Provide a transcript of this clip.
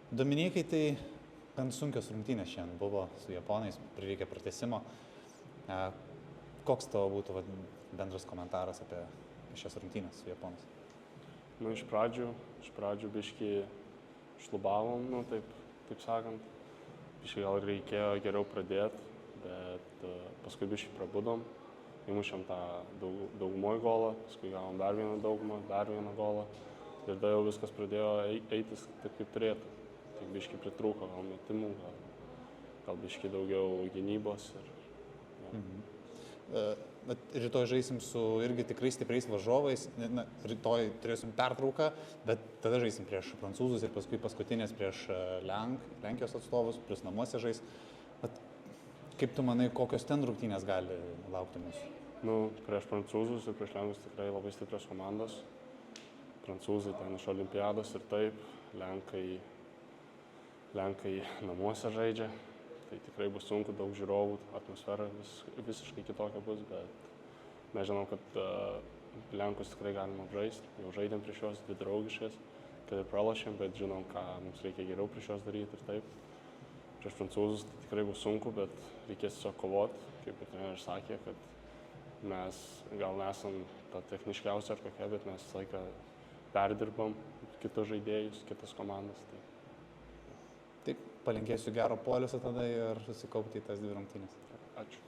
Dominikai, tai gan sunkios rungtynės šiandien buvo su japonais, prireikė pratęsimo. Koks tavo būtų bendras komentaras apie šias rungtynės su japonais? Iš pradžių biškį šlubavom, taip sakant. Biškį gal reikėjo geriau pradėti, bet paskui biškį prabudom. Įmušėm tą daugumoj golą, paskui gavom dar vieną daugumą, dar vieną golą. Ir tada jau viskas pradėjo eitis taip, kaip turėtų. Tik biškį pritrūko gal metimų, gal biškį daugiau gynybos. Rytoj žaisim su irgi tikrai stipriais varžovais. Rytoj turėsim pertrauką, bet tada žaisim prieš prancūzus ir paskui paskutinės prieš Lenkijos atstovus, plus namuose žais. Kaip tu manai, kokios ten rungtynės gali laukti mūsų? Prieš prancūzus ir prieš Lenkus tikrai labai stiprios komandos. Prancūzai ten iš olimpiados ir taip, Lenkai namuose žaidžia. Tai tikrai bus sunku, daug žiūrovų, atmosfera visiškai kitokia bus, bet mes žinom, kad Lenkus tikrai galima žaisti. Jau žaidėm prieš juos 2 draugiškas, kad ir pralošėm, bet žinom, ką mums reikia geriau prieš juos daryti ir taip. Prieš prancūzus tai tikrai bus sunku, bet reikės tiesiog kovoti, kaip ir treneris sakė, kad mes gal nesam ta techniškiausia ar kokia, bet mes visą laiką perdirbam kitus žaidėjus, kitas komandas. Taip, palinkėsiu gero poilsio tada ir susikaupti į tas 2 rungtynės. Ačiū.